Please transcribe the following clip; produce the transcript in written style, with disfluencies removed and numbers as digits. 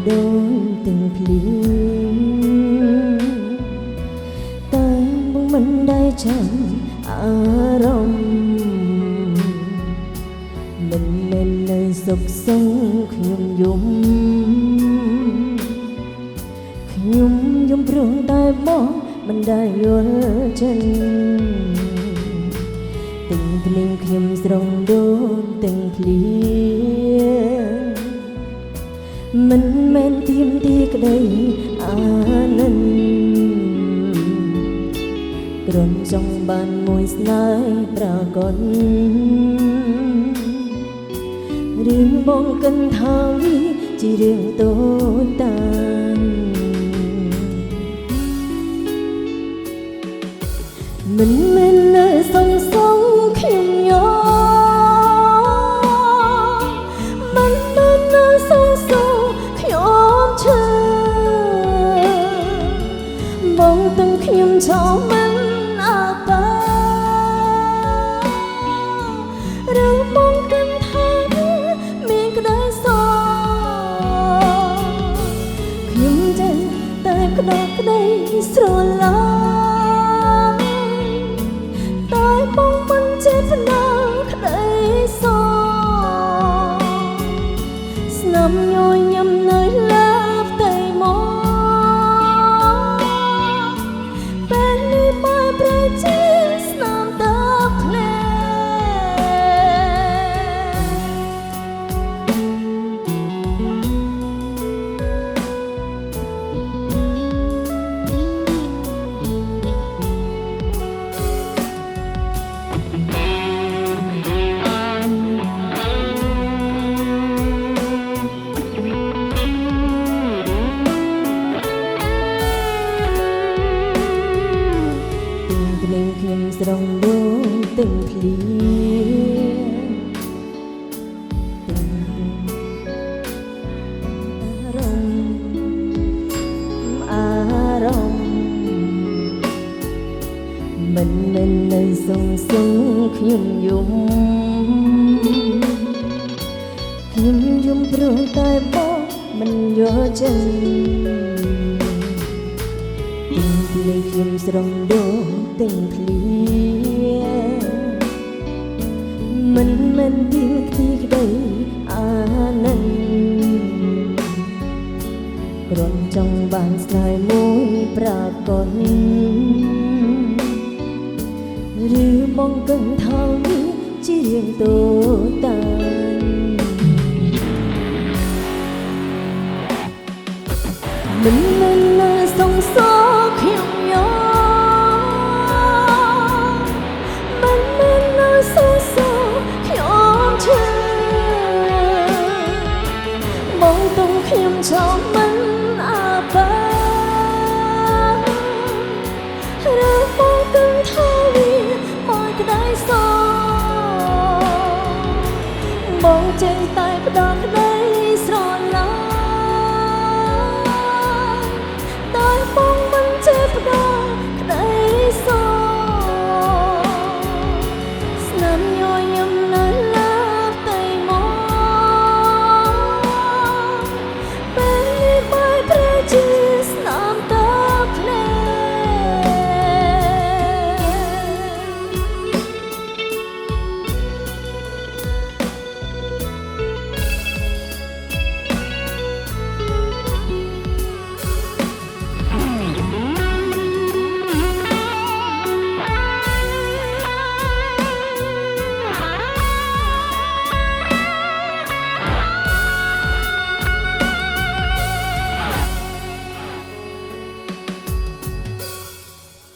ដូចទាំងភ្លៀងតែបងមិនได้ចាំអារម្មណ៍មិនមែននៅសុខសង្ឃខ្ញុំយំព្រោះតែបងមិនได้យល់ចិនទាំងភ្លេងខ្ញុំស្រង់ដូនទាំងភ្លៀងមិនមែនទៀមទីក្តីអាណិនគ្រាន់ចង់បានមួយស្នេហ៍ប្រកបរឿងបងកិនថាវាជារឿងតូចតាចមិនមែននៅសងខ្ញុំយោមិនមែននៅសងខ្ញុំឈឺបងទាំងខ្ញុំចោលមិនអាបារឿងបងគិតថាមានក្តីសោខ្ញុំចេះតែក្តីស្រឡាញ់បងមិនចេះស្នាក្តីសោស្នាមញញឹមនៅលើផ្ទៃមកពេលនេះបែរប្រែជាស្នាមតើភ្លែខ្ញុំស្រង់ដូចទាំងភ្លៀងអារម្មណ៍មិនមែននៅសងខ្ញុំយំព្រោះតែបងមិនយល់ចិនភ្លេងខ្ញុំស្រង់ដូរទាំងភ្លៀងមិនមែនទីក្តីអាណិនគ្រាន់ចង់បានស្នេហ៍មួយប្រកបឬបងគិតថាវាជារឿងតូចតាចមិនមែននៅសងខ្ញុំយោមិនមែននៅសងខ្ញុំឈឺបងទាំងខ្ញុំចង់មិនអាបាឬបងទាំងថាវាមកក្តីសោបងចេះតែផ្ដោតក្តី